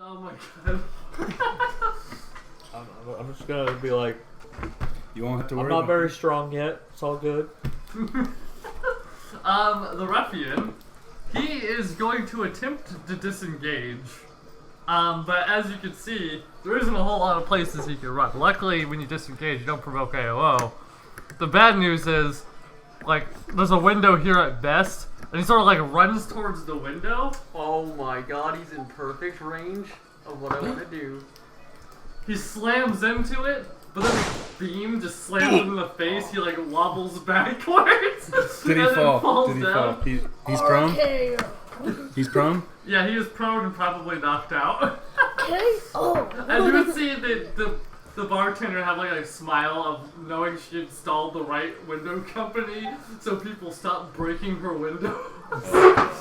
Oh my god. I'm just gonna be like, you won't have to worry. I'm not very strong yet. It's all good. The ruffian, he is going to attempt to disengage. But as you can see, there isn't a whole lot of places he can run. Luckily, when you disengage, you don't provoke AOO. The bad news is, like, there's a window here at best, and he sort of like runs towards the window. Oh my god, he's in perfect range of what I want to do. He slams into it, but then the beam just slams him in the face. He like wobbles backwards. Did he and fall? Then falls Did he down. fall? He's prone? He's prone? Yeah, he is prone and probably knocked out. Okay. Oh. As you would see, the bartender have like a smile of knowing she installed the right window company, so people stop breaking her windows.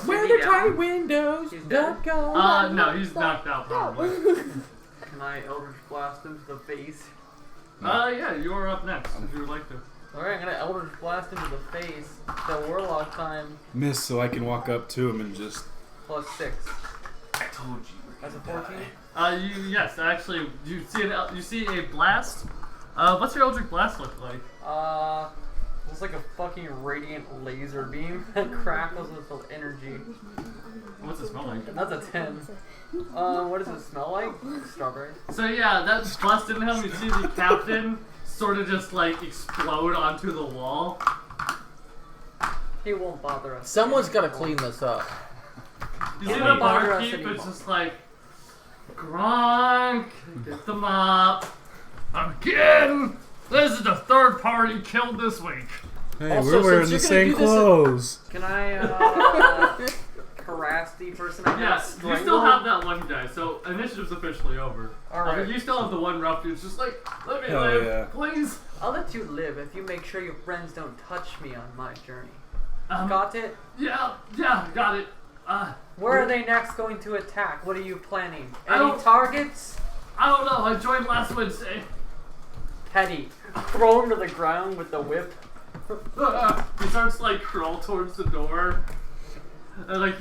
Where the tight windows? No, he's knocked out probably. Can I Eldritch Blast him to the face? Yeah, you are up next if you would like to. Alright, I'm gonna Eldritch Blast him to the face. The Warlock time, Miss, so I can walk up to him and just... plus 6. I told you. That's a 14? Yes, actually, you see a blast. What's your Eldritch Blast look like? It's like a fucking radiant laser beam that crackles with energy. What's it smell like? That's a 10. What does it smell like? Strawberry. So yeah, that's busting him. You see the captain sort of just like explode onto the wall. He won't bother us. Someone's got to clean this up. You see He the won't bother us barkeep, anymore. it's just like, Gronk, get the mop. Again! This is the third party killed this week. Hey, Also, we're wearing since the you're same gonna do this clothes. Can I, harass the person I Yes, have you still have that one guy, so initiative's officially over. Alright. You still have the one ruffian who's just like, let me Hell live, yeah. please. I'll let you live if you make sure your friends don't touch me on my journey. Um, Got it? Yeah, got it. Where are they next going to attack? What are you planning? I Any don't- targets? I don't know, I joined last Wednesday. Petty. Throw him to the ground with the whip. He starts to like crawl towards the door. And like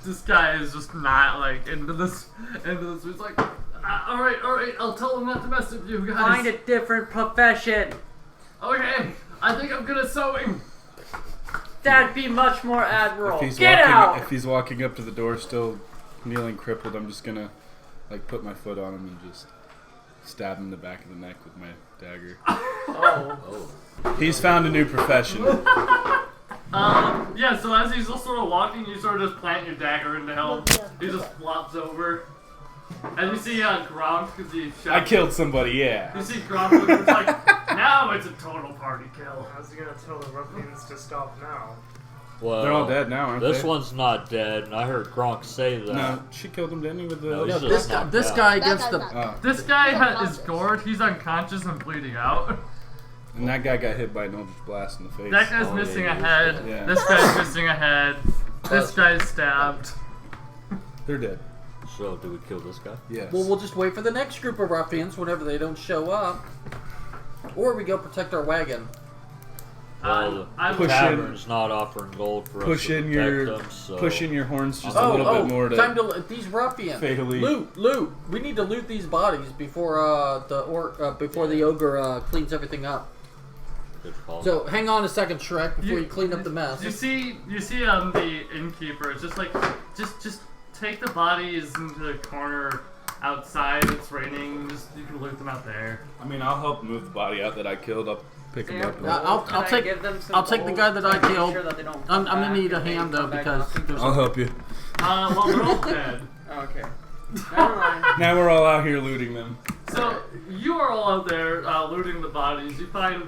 this guy is just not like into this. He's like, all right, I'll tell him not to mess with you guys. Find a different profession. Okay, I think I'm good at sewing. That'd be much more admirable. If he's walking up to the door still kneeling crippled, I'm just gonna like put my foot on him and just stab him in the back of the neck with my dagger. Oh. He's found a new profession. Yeah, so as he's just sort of walking, you sort of just plant your dagger into him. He just flops over. And you see Gronk, because he shot. I killed somebody, yeah. You see Gronk, it's like, now it's a total party kill. How's he gonna tell the ruffians to stop now? Well, They're all dead now, aren't this they? one's not dead, and I heard Gronk say that. No, she killed him, didn't he? With the... No, No, he's this just knocked this out. guy That against guy's the. not- This guy is gored, he's unconscious and bleeding out. And that guy got hit by an Eldritch Blast in the face. That guy's Oh, missing yeah, a head. yeah. This guy's missing a head. This guy's stabbed. They're dead. So, do we kill this guy? Yes. Well, we'll just wait for the next group of ruffians whenever they don't show up, or we go protect our wagon. Well, I the would- tavern's not offering gold for us push to in protect your them, so... push in your horns just a little bit more to time to these ruffians. fatally. Loot. We need to loot these bodies before the ogre cleans everything up. Good call. So hang on a second, Shrek, before you clean up the mess. You see the innkeeper. It's just like, just take the bodies into the corner outside. It's raining. You can loot them out there. I mean, I'll help move the body out that I killed. I'll pick him up. And I'll take the guy that I killed. I'm gonna need a hand though because there's I'll help you. Well, they're all dead. Okay. Never mind. Now we're all out here looting them. So you are all out there looting the bodies. You find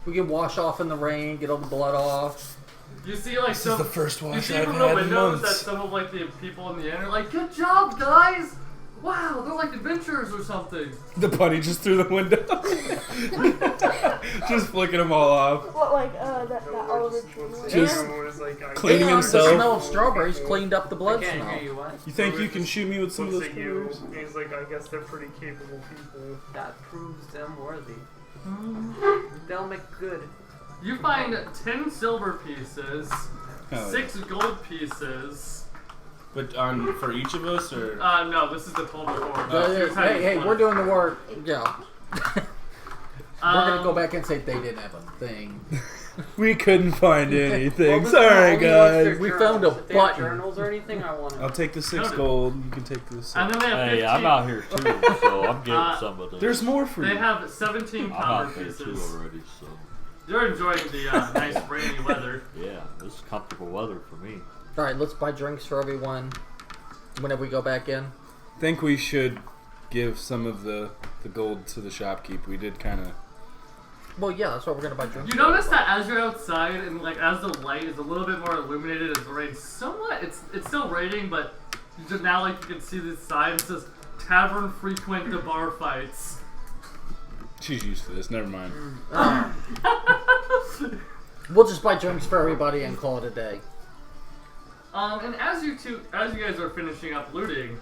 we can wash off in the rain, get all the blood off. you see like This is the first you wash see I've from the had in windows that months. some of like the people in the inn are like, "Good job, guys! Wow, they're like adventurers or something." The bunny just through the window. Just flicking them all off. What, like, that Oliver Tree one? Just Everyone like, cleaning And himself. The smell of strawberries cleaned up the blood Can't smell. hear you, what? You think you can shoot me with some of looks those at you. colors? He's like, I guess they're pretty capable people. That proves them worthy. They'll make good. You find 10 silver pieces, Hell 6 gold pieces, But for each of us, or No, this is the total horde. Here's how you hey, split we're it. doing the work. Yeah. We're gonna go Um, back and say they didn't have a thing. we couldn't find anything. What was Sorry, the- what was their guys. We journals? found a If they have button. journals or anything, I want I'll to. take the 6 Noted. gold. You can take the 6. And then they have 15. Hey, I'm out here too, so I'm getting some of this. There's more for They you. have 17 I'm copper out there too pieces. already, so You're enjoying the nice rainy weather. yeah, this is comfortable weather for me. All right, let's buy drinks for everyone. Whenever we go back in. Think we should give some of the gold to the shopkeep. We did kind of. Well, yeah, that's what we're gonna buy drinks. You for. notice that as you're outside and like as the light is a little bit more illuminated as the rain somewhat, it's still raining, but you just now like you can see this sign. It says Tavern frequent the bar fights. She's used to this. Never mind. We'll just buy drinks for everybody and call it a day. And as you guys are finishing up looting,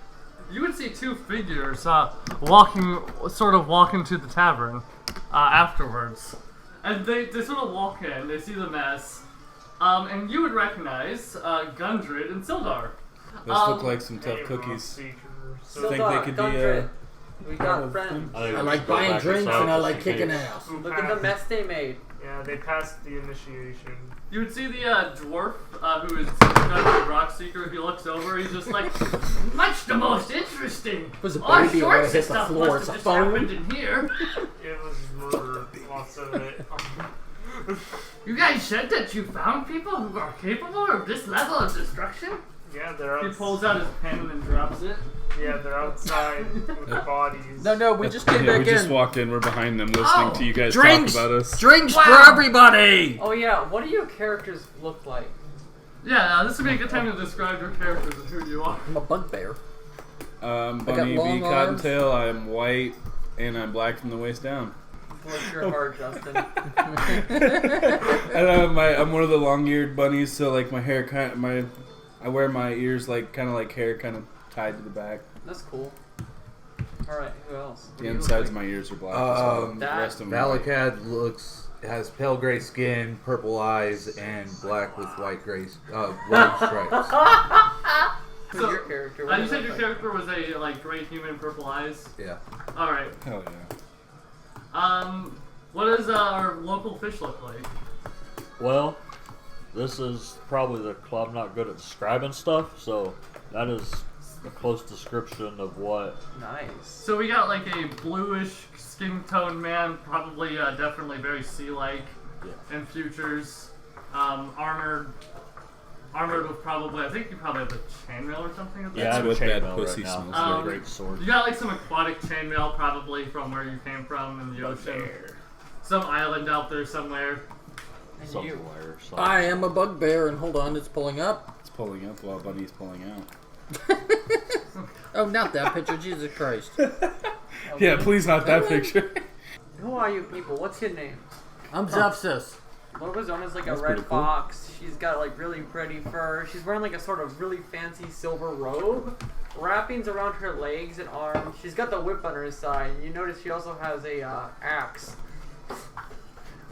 you would see 2 figures walking to the tavern afterwards, and they sort of walk in. They see the mess, and you would recognize Gundred and Sildar. Those look like some tough Hey, cookies. Seekers. So think they could be Gundred, we part got of friends. I think I we like should go buying back drinks inside and I just like in kicking case. ass. Who Look at the passed- mess they made. Yeah, they passed the initiation. You would see the dwarf who is Gundred Rockseeker. He looks over. He's just like, much the most interesting. Was a Our baby short where it hit the stuff floor. must It's have a just phone. happened in here. It was murder, lots of it. You guys said that you found people who are capable of this level of destruction? Yeah, they're He outside. pulls out his pen and then drops it. Yeah, they're outside with bodies. No, we just came Yeah, we back just in. walked in. We're behind them, listening to you guys Drinks! talk about us. Drinks Wow. for everybody! Oh yeah, what do your characters look like? Yeah, this would be a good time to describe your characters and who you are. I'm a bugbear. Bunny long B. arms. Cottontail. I'm white and I'm black from the waist down. Bless your heart, Justin. And I'm one of the long-eared bunnies, so like my hair I wear my ears like kind of like hair kind of tied to the back. That's cool. Alright, who else? What The do you look insides like? of my ears are black. as well. That- The rest of them are white. Valakad has pale gray skin, purple eyes, and black with white stripes. Who's So, your character? What do you you said look your like? character was a like gray human, purple eyes. Yeah. All right. Hell yeah. What does our local fish look like? Well, this is probably the club not good at describing stuff, so that is a close description of what. Nice. So we got like a bluish skin tone man, probably definitely very sea-like Yeah. in futures. Armored with probably, I think you probably have a chainmail or something. Yeah, I have a what that chainmail pussy right now. smells like. Great sword. You got like some aquatic chainmail probably from where you came from in the ocean. Some island out there somewhere. And you. Somewhere. I am a bugbear, and hold on, it's pulling up. It's pulling up while Bunny's pulling out. Oh, not that picture, Jesus Christ. Yeah, please not that picture. Who are you people? What's your name? I'm Zepsis. Logozona's like That's a red pretty cool. fox. She's got like really pretty fur. She's wearing like a sort of really fancy silver robe. Wrappings around her legs and arms. She's got the whip on her side. You notice she also has a axe.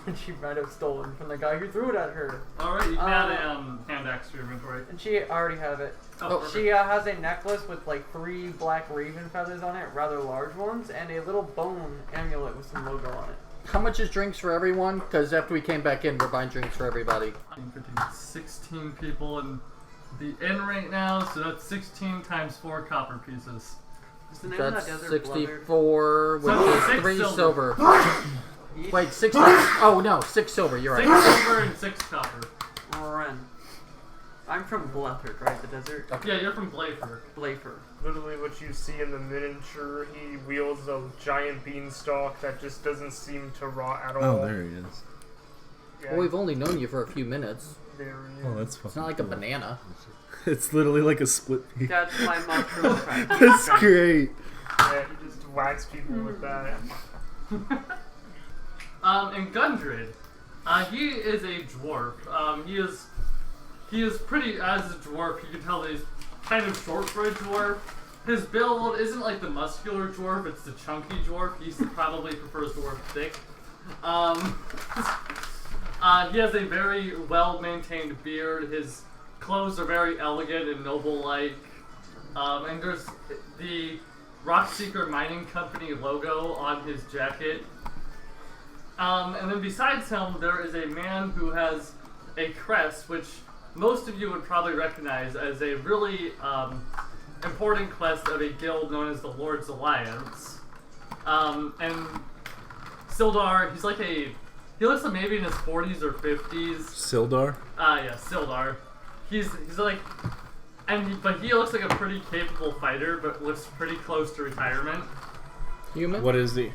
Which she might have stolen from the guy who threw it at her. Alright, you can add a hand axe to your inventory. And she already have it. Oh, perfect. She has a necklace with like 3 black raven feathers on it, rather large ones, and a little bone amulet with some logo on it. How much is drinks for everyone? Because after we came back in, we're buying drinks for everybody. 16 people in the inn right now, so that's 16 times 4 copper pieces. What's the name of That's that desert blizzard? 64, which So is 6 3 silver. silver. Each? Wait, 6. Oh, no, 6 silver, you're 6 right. silver and 6 copper. Ren. I'm from Blethard, right? The desert? Yeah, you're from Blayford. Blafer. Literally what you see in the miniature, he wields a giant beanstalk that just doesn't seem to rot at all. Oh, there he is. Yeah, Well, we've only known you for a few minutes. there he is. Oh, that's It's not like a banana. It's literally like a split pea. That's my mushroom friend. That's great. Yeah, he just whacks people with that. And Gundred, he is a dwarf. He is pretty, as a dwarf, you can tell that he's kind of short for a dwarf. His build isn't like the muscular dwarf, it's the chunky dwarf. He probably prefers dwarf thick. He has a very well-maintained beard. His clothes are very elegant and noble-like. And there's the Rockseeker Mining Company logo on his jacket. And then besides him, there is a man who has a crest, which most of you would probably recognize as a really important quest of a guild known as the Lord's Alliance. And Sildar, he looks like maybe in his 40s or 50s. Sildar? Yeah, Sildar. He's like, but he looks like a pretty capable fighter, but looks pretty close to retirement. Human? What is he?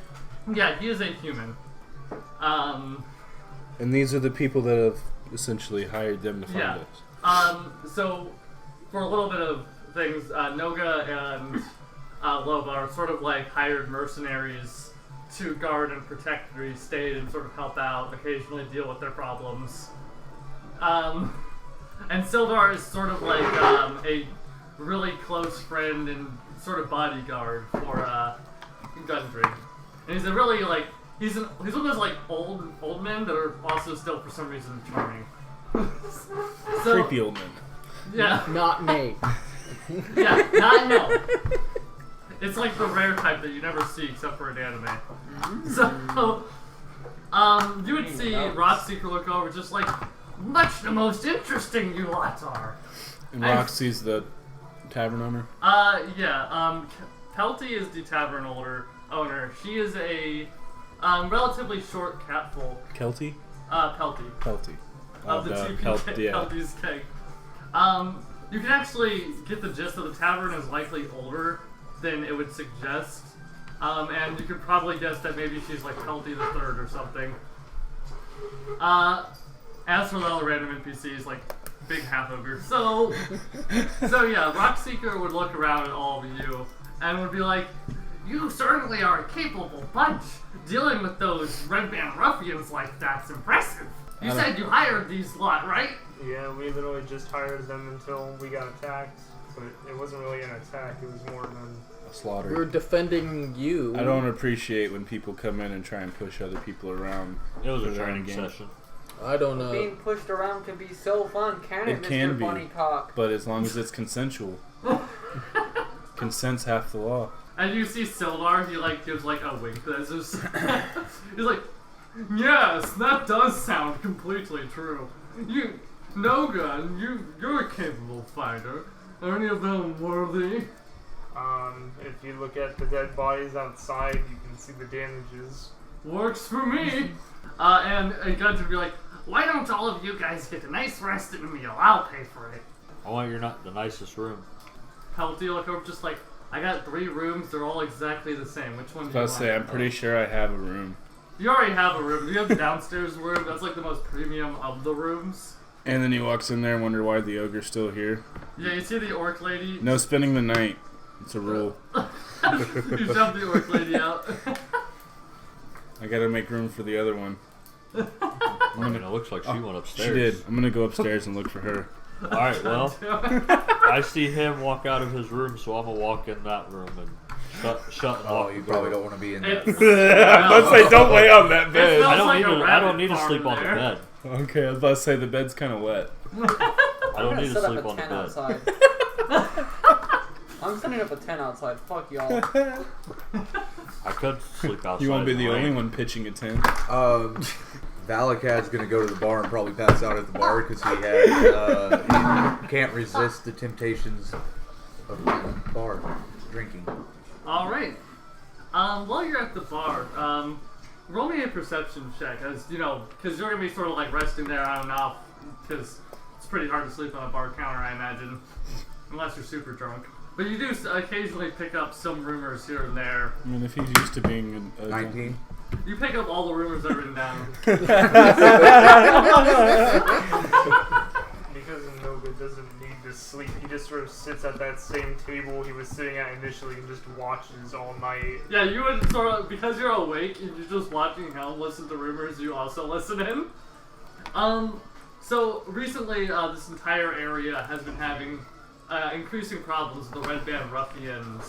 Yeah, he is a human. And these are the people that have essentially hired them to find Yeah. us. So for a little bit of things, Noga and Loba are sort of like hired mercenaries to guard and protect the estate and sort of help out, occasionally deal with their problems. And Sildar is sort of like a really close friend and sort of bodyguard for Gundred. And he's a really like he's one of those like old men that are also still for some reason charming. So, Creepy old men. yeah, Not me. yeah, not no. It's like the rare type that you never see except for an anime. So, you would see Rockseeker look over just like, much the most interesting you lot are. And Roxy's the tavern owner? Yeah, Pelty is the tavern owner. She is a relatively short catfolk. Kelty? Pelty. Pelty. Of the TP yeah. Pelty's keg. You can actually get the gist that the tavern is likely older than it would suggest. And you could probably guess that maybe she's like Pelty the Third or something. As for the other random NPCs, like big half ogre. So yeah, Rockseeker would look around at all of you and would be like, "You certainly are a capable bunch. Dealing with those red band ruffians like that's impressive. You said you hired these lot, right?" Yeah, we literally just hired them until we got attacked. But it wasn't really an attack, it was more than A slaughter. We're defending you. I don't appreciate when people come in and try and push other people around. It was for a their training own game. session. I don't know. Being pushed around can be so fun, can it, It Mr. can be. Bunny Cock? But as long as it's consensual. Consent's half the law. And you see Sildar, he like gives like a wink. That's just he's like, "Yes, that does sound completely true. You, Noga, you're a capable fighter. Are any of them worthy?" if you look at the dead bodies outside, you can see the damages. Works for me. And Gundred would be like, "Why don't all of you guys get a nice rest and a meal? I'll pay for it." I want you're not the nicest room. Pelty look over just like, "I got 3 rooms. They're all exactly the same. Which one do you I want?" was say, I'm pretty sure I have a room. You already have a room. You have the downstairs room. That's like the most premium of the rooms. And then he walks in there and wonder why the ogre's still here. Yeah, you see the orc lady. No spending the night. It's a rule. You jump the orc lady out. I gotta make room for the other one. I mean, it looks like she went upstairs. She did. I'm gonna go upstairs and look for her. Alright, well, I see him walk out of his room, so I'm gonna walk in that room and shut and Oh, lock you the probably door. don't want to be in that. It's, Let's say don't lay on that bed. smells I don't like need a to. I rabbit don't need to farm sleep on the there. bed. Okay, I was about to say the bed's kind of wet. I don't need to set sleep up a on the 10 bed. outside. I'm setting up a 10 outside. Fuck y'all. I could sleep outside. You won't be in the rain. only one pitching a tent. Valakad's gonna go to the bar and probably pass out at the bar because he can't resist the temptations of the bar drinking. All right. While you're at the bar, roll me a perception check, as you know, because you're gonna be sort of like resting there on and off, because it's pretty hard to sleep on a bar counter, I imagine, unless you're super drunk. But you do occasionally pick up some rumors here and there. I mean, if he's used to being a 19. You pick up all the rumors that are written down. Because Noga doesn't need to sleep, he just sort of sits at that same table he was sitting at initially and just watches all night. Yeah, you would sort of, because you're awake and you're just watching him listen to rumors, you also listen in. So recently, this entire area has been having increasing problems with the Red Band Ruffians,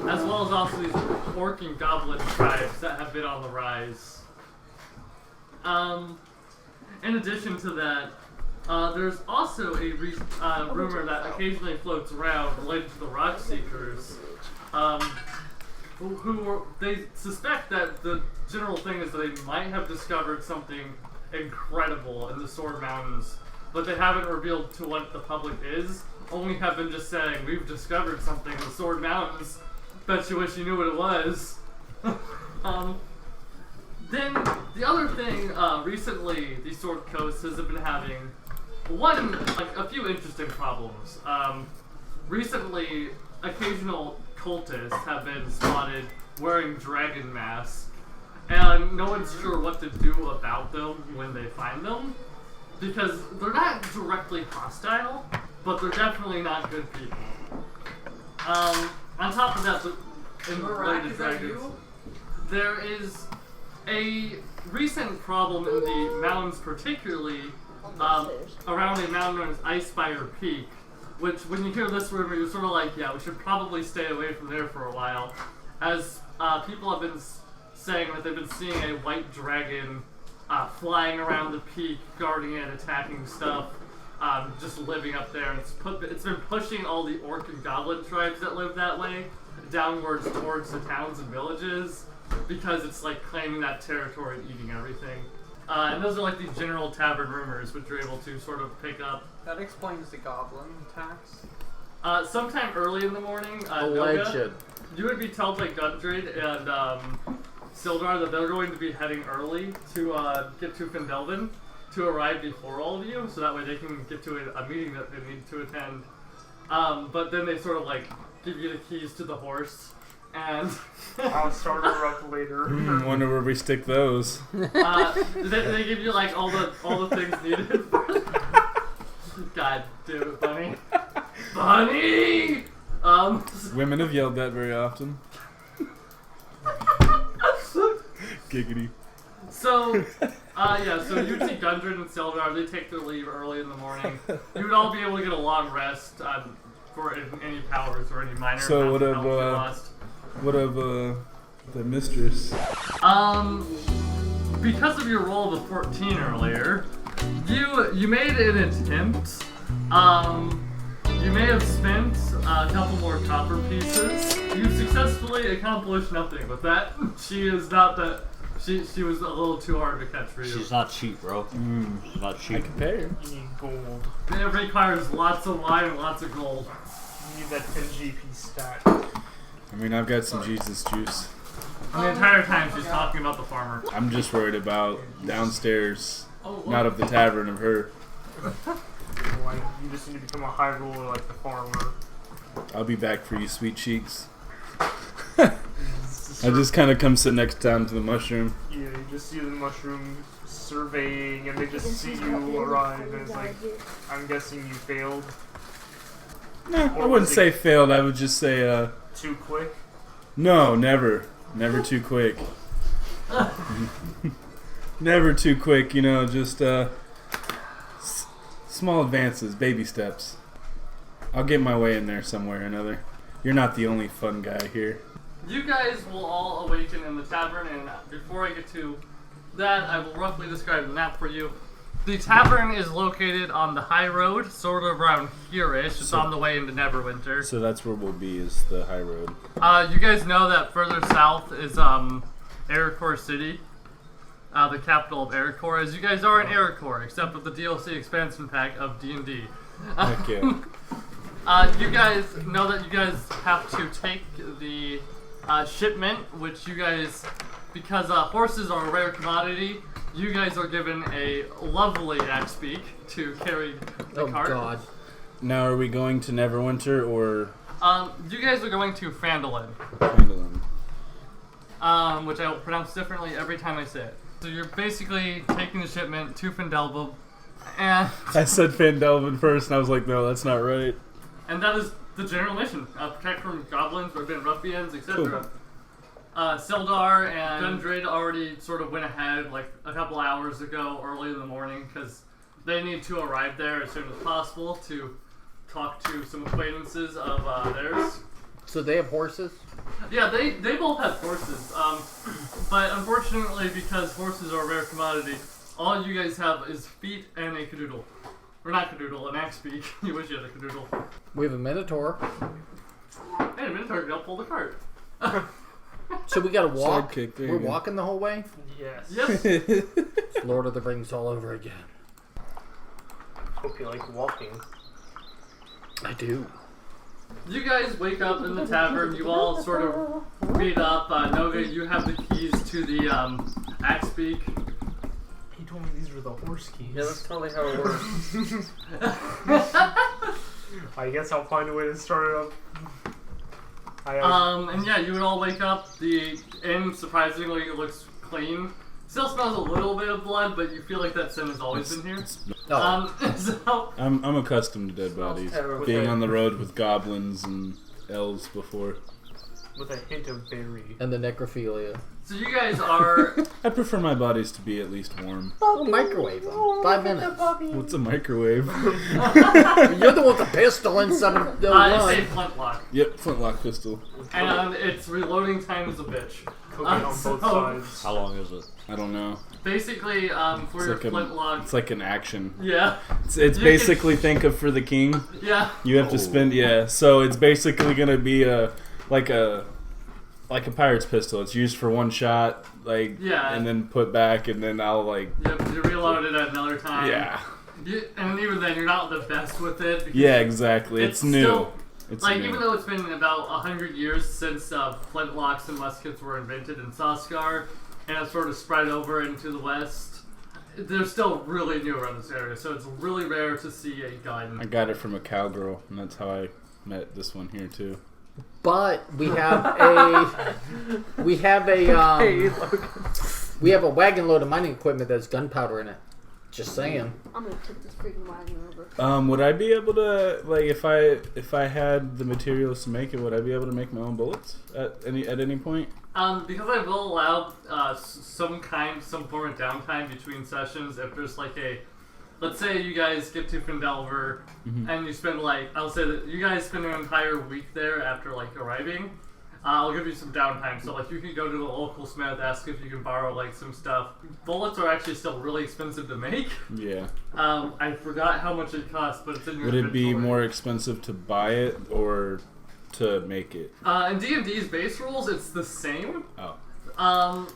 as well as also these orc and goblin tribes that have been on the rise. In addition to that, There's also a rumor that occasionally floats around related to the Rock Seekers, they suspect that the general thing is that they might have discovered something incredible in the Sword Mountains, but they haven't revealed to what the public is. Only have been just saying, we've discovered something in the Sword Mountains. Bet you wish you knew what it was. Then, the other thing, recently, the Sword Coast has been having a few interesting problems. Recently, occasional cultists have been spotted wearing dragon masks, and no one's sure what to do about them when they find them, because they're not directly hostile, but they're definitely not good people. On top of that, in related to dragons, there is a recent problem in the mountains, particularly around a mountain known as Icefire Peak, which, when you hear this rumor, you're sort of like, yeah, we should probably stay away from there for a while, as people have been saying that they've been seeing a white dragon flying around the peak, guarding it, attacking stuff, just living up there, and it's been pushing all the orc and goblin tribes that live that way downwards towards the towns and villages, because it's like claiming that territory and eating everything. And those are like the general tavern rumors, which you're able to sort of pick up. That explains the goblin attacks. Sometime early in the morning, Noga, you would be told by Gundred and Sildar that they're going to be heading early to get to Phandelin to arrive before all of you, so that way they can get to a meeting that they need to attend. But then they sort of like give you the keys to the horse, and I'll start her up later. Wonder where we stick those. they give you like all the things needed. God damn it, Bunny. Bunny! Women have yelled that very often. Giggity. So, so you'd see Gundred and Sildar, they take their leave early in the morning. You would all be able to get a long rest for any powers or any minor So amounts of health you lost. what of the mistress? Because of your roll of a 14 earlier, you made an attempt. You may have spent a couple more copper pieces. You successfully accomplished nothing with that. She is not that. She was a little too hard to catch for you. She's not cheap, bro. She's not cheap. I compare. You need gold. It requires lots of wine and lots of gold. You need that 10 GP stat. I mean, I've got some Jesus juice. And the entire time she's talking about the farmer. I'm just worried about downstairs, Oh, not of the tavern, of her. Like, you just need to become a high roller like the farmer. I'll be back for you, sweet cheeks. I just kind of come sit next down to the mushroom. Yeah, you just see the mushroom surveying, and they just see you arrive, and it's like, I'm guessing you failed. No, I wouldn't say failed. I would just say, Too quick? no, never. Never too quick. Never too quick, you know, just, small advances, baby steps. I'll get my way in there somewhere or another. You're not the only fun guy here. You guys will all awaken in the tavern, and before I get to that, I will roughly describe the map for you. The tavern is located on the high road, sort of around here-ish. It's on the way into Neverwinter. So that's where we'll be, is the high road. You guys know that further south is Aracor City, the capital of Aracor, as you guys are in Aracor, except with the DLC expansion pack of D&D. Okay. You guys know that you guys have to take the shipment, which you guys, because horses are a rare commodity, you guys are given a lovely axe beak to carry the cart. Oh god. Now, are we going to Neverwinter or You guys are going to Phandelin, Phandelin? which I will pronounce differently every time I say it. So you're basically taking the shipment to Phandelin, and I said Phandelin first, and I was like, no, that's not right. and that is the general mission: protect from goblins, forbidden ruffians, etc. Cool. Sildar and Gundred already sort of went ahead like a couple hours ago, early in the morning, because they need to arrive there as soon as possible to talk to some acquaintances of theirs. So they have horses? Yeah, they both have horses, but unfortunately, because horses are a rare commodity, all you guys have is feet and a cadoodle. Or not cadoodle, an axe beak. You wish you had a cadoodle. We have a Minotaur. Hey, a Minotaur can help pull the cart. So we gotta walk. Sidekick, there you We're go. walking the whole way? Yes. Yes. It's Lord of the Rings all over again. Hope you like walking. I do. You guys wake up in the tavern. You all sort of meet up. Noga, you have the keys to the axe beak. He told me these were the horse keys. Yeah, that's totally how it works. I guess I'll find a way to start it up. And yeah, you would all wake up. The inn, surprisingly, looks clean. Still smells a little bit of blood, but you feel like that sin has always been here. So I'm accustomed to dead bodies. terrible. Being on the road with goblins and elves before. With a hint of berry. And the necrophilia. you guys are. I prefer my bodies to be at least warm. Oh, microwave them. 5 minutes. What's a microwave? You're the one with the pistol inside of the It's a gun. flintlock. Yep, flintlock pistol. And its reloading time is a bitch. Cooking on both so- sides. How long is it? I don't know. Basically, for your flintlock. It's like an action. Yeah. It's You basically think of for the king. Yeah. You have to spend so it's basically gonna be like a pirate's pistol. It's used for one shot, and then put back, and then I'll Yep, you reload it at another time. yeah. And even then, you're not the best with it. because Yeah, exactly. It's new. Still, It's like, new. even though it's been about 100 years since flintlocks and muskets were invented in Saskar, and it's sort of spread over into the west, they're still really new around this area, so it's really rare to see a gun. I got it from a cowgirl, and that's how I met this one here too. But we have a we have a wagon load of mining equipment that's gunpowder in it. Just saying. I'm gonna tip this freaking wagon over. Would I be able to if I had the materials to make it? Would I be able to make my own bullets at any point? Because I will allow some form of downtime between sessions. If there's let's say you guys get to Phandelin and you spend I'll say that you guys spend an entire week there after arriving. I'll give you some downtime. So you can go to the local smith, ask if you can borrow some stuff. Bullets are actually still really expensive to make. Yeah. I forgot how much it costs, but it's in your Would it be inventory. more expensive to buy it or to make it? In D&D's base rules, it's the same. Oh.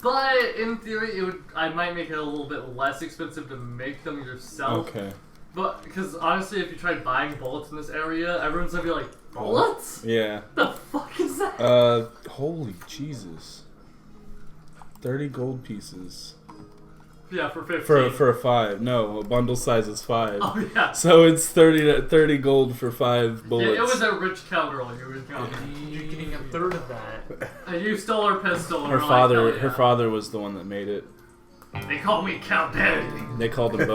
But in theory, I might make it a little bit less expensive to make them yourself. Okay. But because honestly, if you tried buying bullets in this area, everyone's gonna be like, bullets? Yeah. The fuck is that? Holy Jesus. 30 gold pieces. Yeah, for 15. For a 5. No, a bundle size is 5. Oh yeah. So it's 30 gold for 5 bullets. It was a rich cowgirl you were telling me. You're getting a third of that. You stole her pistol. And her we're father like, "Hell her yeah." father was the one that made it. They call me Count Daddy. They called him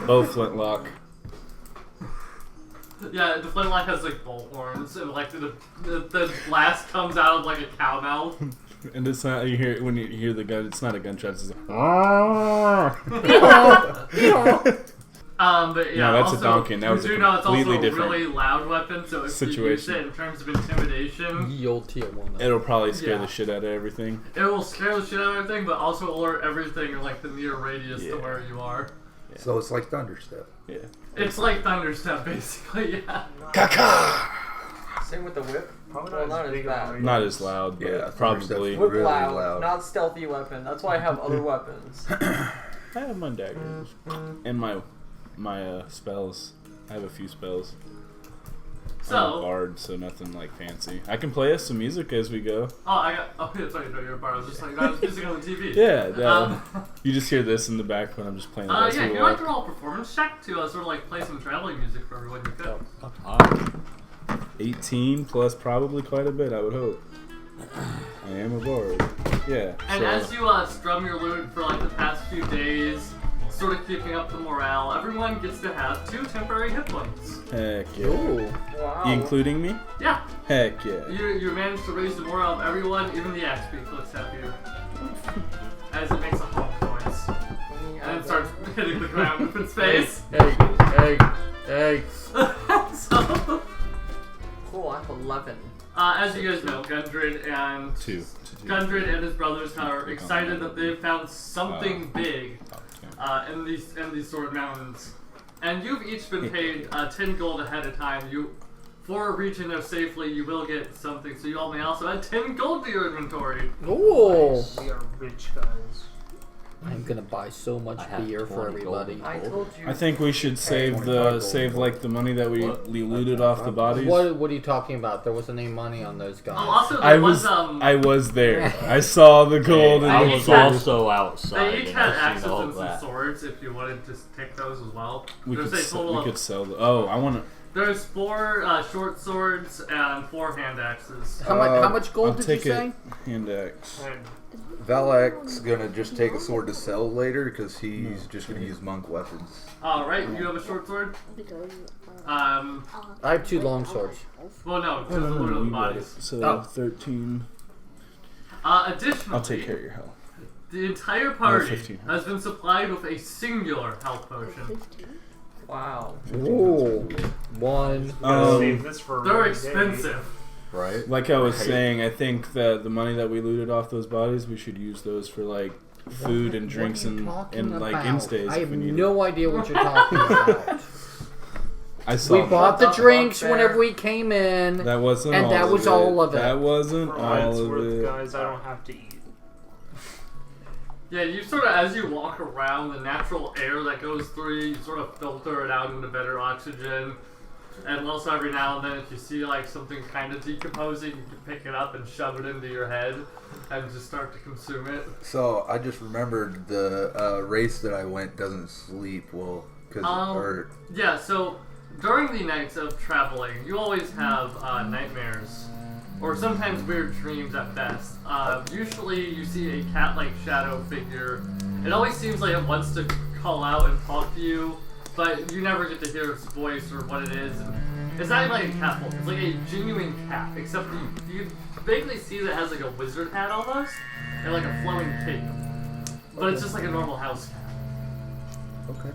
both flintlock. Yeah, the flintlock has bolt horns, and the blast comes out of a cow mouth. And it's not when you hear the gun. It's not a gunshot. It's just But yeah, No, that's also, a donkey. That was you a know it's also a completely different really loud weapon, so if you use situation. it in terms of intimidation, Ye old Tijuana. It'll probably scare Yeah. the shit out of everything. it will scare the shit out of everything, but also alert everything in the near radius to Yeah. where you are. So it's like Thunderstep. Yeah. It's like Thunderstep, basically, yeah. Same with the whip. Probably Well, not as as big bad. of a Not as loud, but Yeah, probably. Whip Really loud, loud. not stealthy weapon. That's why I have other weapons. I have my daggers and my spells. I have a few spells. I'm a So, bard, so nothing fancy. I can play us some music as we go. yeah, sorry, no, you're a bar. I was just I was music on the TV. Yeah, you just hear this in the background. I'm just playing it as Yeah, we you walk. like to roll a performance check to sort of play some traveling music for everyone you could. 18 plus probably quite a bit, I would hope. I am a bard. Yeah. And so, as you strum your lute for the past few days, sort of keeping up the morale, everyone gets to have 2 temporary hit points. heck yeah. Ooh. Wow. Including me? Yeah, Heck yeah. you managed to raise the morale of everyone, even the axe beak looks happier. As it makes a honk noise. And it starts hitting the ground with its face. Hey. So, Cool, I have 11. as you guys know, Gundred and 2. Gundred and his brothers are excited that they've found something big in these sort of mountains. And you've each been paid 10 gold ahead of time. For reaching there safely, you will get something. So you all may also add 10 gold to your inventory. Ooh. We are rich guys. I'm gonna buy so much I have beer for 20 gold. everybody. I told you. I think we should save 25 like the money that we What? looted off the bodies. What are you talking about? There wasn't any money on those guys. Oh, also, I there was there. I saw the gold I and was had- also outside. they each and had I seen axes all and some that. swords if you wanted to take those as well. we There's could a sell, total we of could sell. Oh, I want to. There's 4 short swords and 4 hand axes. How much gold I'll did you take say? it. Hand axe. And Valak's gonna just take a sword to sell later because he's just gonna use monk weapons. Alright, you have a short sword? Because, I have 2 long swords. Well, no, because of the loot of the bodies. So Oh. 13. Additionally, I'll take care of your health. the entire party 15. has been supplied with a singular health potion. 15. Wow. Ooh. 1. gotta save this for a They're rainy day. expensive. Right? Like I was saying, I think that the money that we looted off those bodies, we should use those for like food and drinks and like instays. I if have we need it. no idea what you're talking about. I saw We bought the Shut the drinks fuck whenever there. we came in. that wasn't and all that of was it. all of it. That wasn't For what it's all of worth, it. guys, I don't have to eat. Yeah, you sort of, as you walk around, the natural air that goes through you sort of filter it out into better oxygen. And also every now and then if you see like something kind of decomposing, you can pick it up and shove it into your head and just start to consume it. So I just remembered the race that I went doesn't sleep well because Yeah, so during the nights of traveling, you always have nightmares. Or sometimes weird dreams at best. Usually you see a cat-like shadow figure. It always seems like it wants to call out and talk to you, but you never get to hear its voice or what it is. And it's not even like a cat wolf, it's like a genuine cat, except you vaguely see that it has like a wizard hat almost, and like a flowing cape. But it's just like a normal house cat. okay.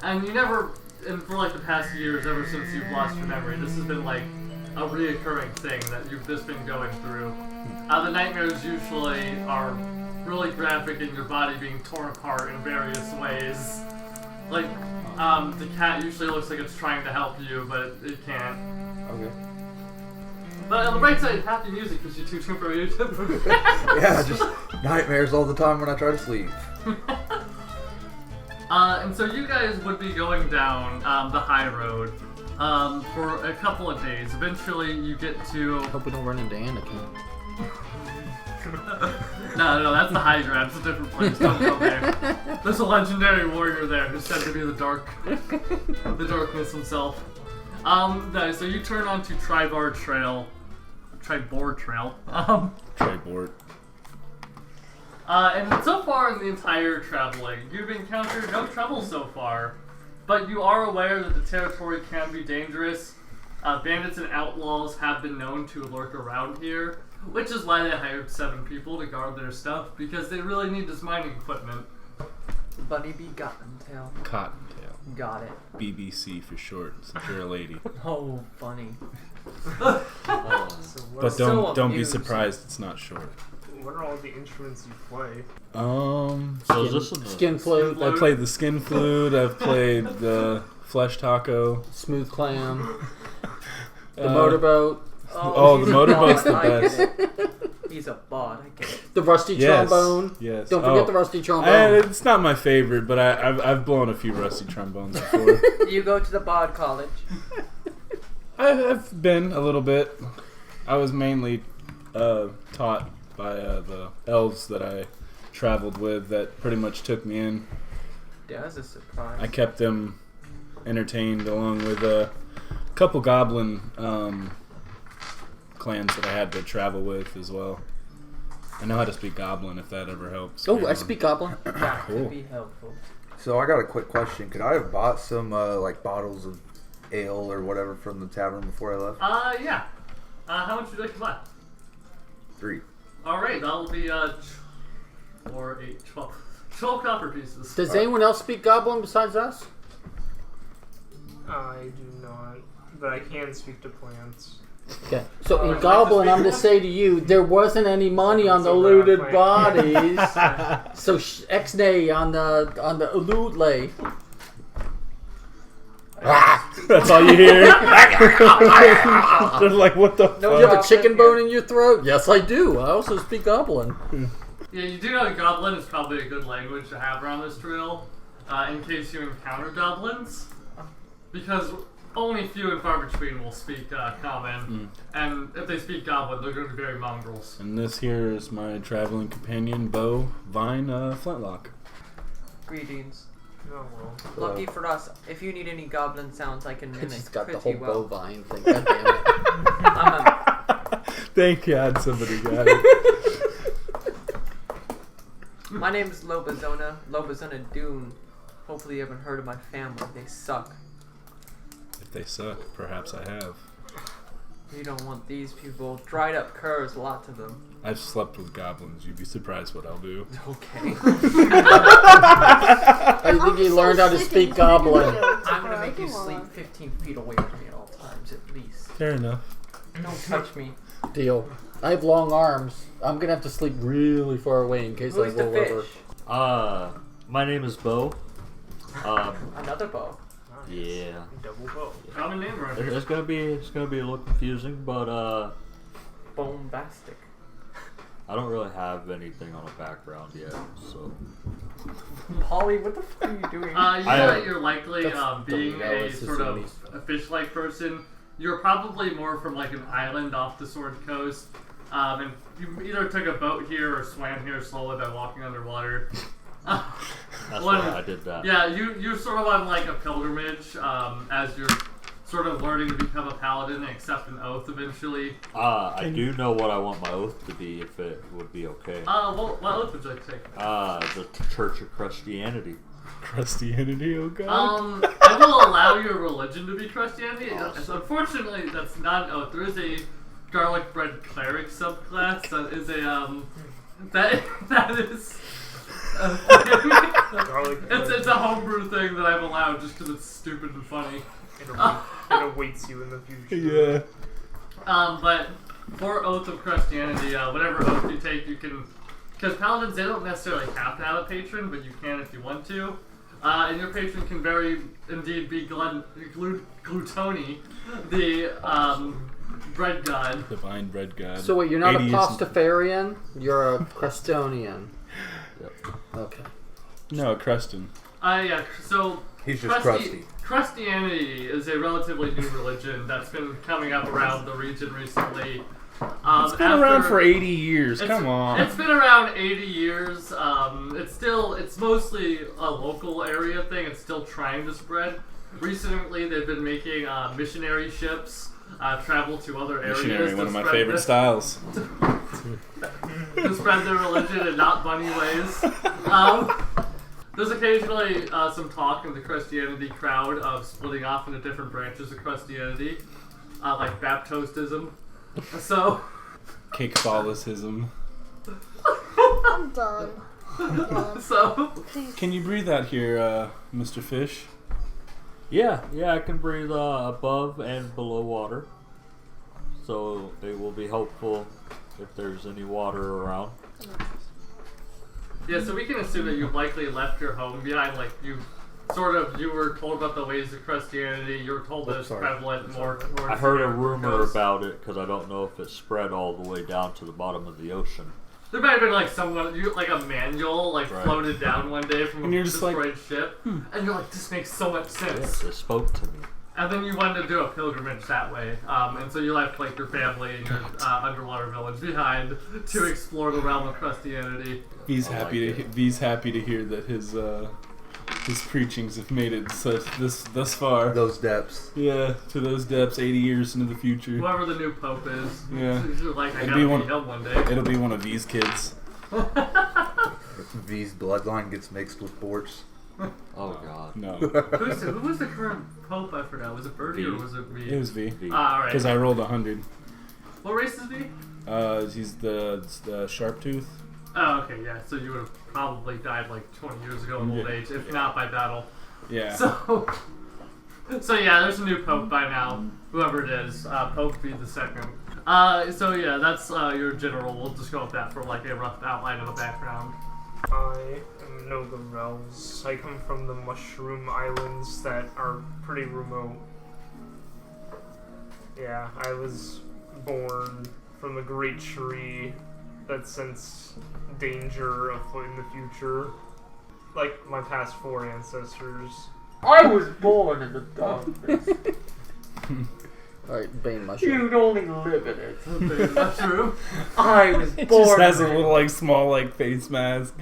And you never, and for like the past years, ever since you've lost your memory, this has been like a reoccurring thing that you've just been going through. The nightmares usually are really graphic in your body being torn apart in various ways. Like, the cat usually looks like it's trying to help you, but it can't. Okay. But on the bright side, happy music because you're too temporary. Yeah, just nightmares all the time when I try to sleep. And so you guys would be going down the high road for a couple of days. Eventually, you get to... Hope we don't run into Anakin. No, that's the high ground. It's a different place. Don't go there. There's a legendary warrior there who's said to be the darkness himself. No, so you turn onto Tribord Trail. Tribord. And so far in the entire traveling, you've encountered no trouble so far. But you are aware that the territory can be dangerous. Bandits and outlaws have been known to lurk around here, which is why they hired 7 people to guard their stuff, because they really need this mining equipment. Bunny be Cottontail. Cottontail. Got it. BBC for short, since you're a lady. Oh, funny. So what, But So don't be amused. surprised it's not short. what are all the instruments you play? So is this in the... Skin flute, I played the skin flute, I've played the flesh taco. smooth clam, the motorboat, Oh, he's the a motorboat's bot, the I best. get it. He's a bot, I get it. the rusty Yes. trombone. Yes. Don't forget the rusty trombone. It's not my favorite, but I've blown a few rusty trombones before. You go to the bod college. I've been a little bit. I was mainly taught by the elves that I traveled with that pretty much took me in. Yeah, that's a surprise. I kept them entertained along with a couple goblin clans that I had to travel with as well. I know how to speak goblin if that ever helps. Oh, I speak goblin. That Cool. could be helpful. So I got a quick question. Could I have bought some like bottles of ale or whatever from the tavern before I left? Yeah. How much would you like to buy? 3. Alright, that'll be 4, 8, 12. 12 copper pieces. Does anyone else speak goblin besides us? I do not, but I can speak to plants. Okay. So I'd in like to goblin, speak I'm to one. say to you, there wasn't any money on the So looted bad, bodies. So X-nay on the loot lay. That's all you hear. They're like, what the No, You have a Goblin chicken here. bone in your throat? Yes, I do. I also speak Goblin. Yeah, you do know Goblin is probably a good language to have around this trail, in case you encounter goblins, because only few and far between will speak Common, and if they speak Goblin, they're going to be very mongrels. And this here is my traveling companion, Bo Vine Flintlock. Greetings. Oh, well. Lucky for us, if you need any goblin sounds, I can I mimic just got the pretty whole well. bovine thing. God damn it. I'm a, Thank God somebody got it. my name is Lobazona Dune. Hopefully you haven't heard of my family. They suck. If they suck, perhaps I have. You don't want these people. Dried up curs, lots of them. I've slept with goblins. You'd be surprised what I'll do. Okay. I think he learned how to speak Goblin. I'm gonna make you sleep 15 feet away from me at all times, at least. Fair enough. Don't touch me. Deal. I have long arms. I'm gonna have to sleep really far away in case Who's I the roll fish? over. My name is Bo. Another bow. Yeah. Double bow. Common name right here. It's gonna be a little confusing, but Bombastic. I don't really have anything on a background yet, so Polly, what the fuck are you doing? You know that you're likely That's being dumb, a it's sort of just a fish-like person. You're probably more from like an island off the Sword Coast, and you either took a boat here or swam here slowly by walking underwater. that's Well, why I did that. Yeah, you're sort of on like a pilgrimage as you're sort of learning to become a paladin and accept an oath eventually. I do know what I want my oath to be, if it would be okay. What oath would you like to take? The Church of Christianity. Christianity, oh God. I will allow your religion to be Christianity. Unfortunately, that's not an oath. There is a garlic bread cleric subclass that is a that is. Garlic It's a homebrew thing that I've allowed just because it's stupid and funny. It awaits you in the future. Yeah. But for Oath of Christianity, whatever oath you take, you can, because paladins, they don't necessarily have to have a patron, but you can if you want to. And your patron can indeed be Glutoni, the bread god. Divine bread god. So wait, you're not a 80 Pastafarian? You're a Crestonian. Yep. Okay. No, Creston. Yeah, so He's just crusty. Christianity is a relatively new religion that's been coming up around the region recently. It's been around for 80 years. Come on. It's been around 80 years. It's mostly a local area thing. It's still trying to spread. Recently, they've been making missionary ships travel to other areas. Missionary, one of my spread favorite styles. to spread their religion and not bunny ways. There's occasionally some talk in the Christianity crowd of splitting off into different branches of Christianity, like Baptistism. So, Catholicism. I'm done. so Can you breathe out here, Mr. Fish? Yeah, I can breathe above and below water. So it will be helpful if there's any water around. yeah, so we can assume that you've likely left your home behind. Like you were told about the ways of Christianity. You were told that it's prevalent more towards. I heard a the rumor coast. about it because I don't know if it spread all the way down to the bottom of the ocean. There might have been like like a manual, like Right. floated down one day from And a you're just like, destroyed ship, and you're like, this makes so much sense. Yes, it spoke to me. And then you wanted to do a pilgrimage that way, and so you left like your family and your underwater village behind to explore the realm of Christianity. He's I happy like He's happy to hear that his preachings have made it thus far. Those depths. Yeah, to those depths, 80 years into the future. Whoever the new pope is, Yeah. you're like, I It'd gotta be meet one- him one day. It'll be one of these kids. If V's bloodline gets mixed with Bort's. Oh God. No, Who was the current pope? I forgot. Was it Birdie V. or was it V? it was V. Alright. Because I rolled 100. What race is V? He's the sharp tooth. Oh, okay, yeah. So you would have probably died like 20 years ago in old Yeah. age, if not by battle. Yeah. So yeah, there's a new pope by now, whoever it is, Pope V the second. So yeah, that's your general. We'll just go with that for like a rough outline of the background. I am no Rells. I come from the Mushroom Islands that are pretty remote. Yeah, I was born from a great tree that sensed danger afoot in the future. Like my past 4 ancestors. I was born in the darkness. Alright, Bane Mushroom. You'd only live in it. That's true. I was It born just has a in it. little like small like face mask.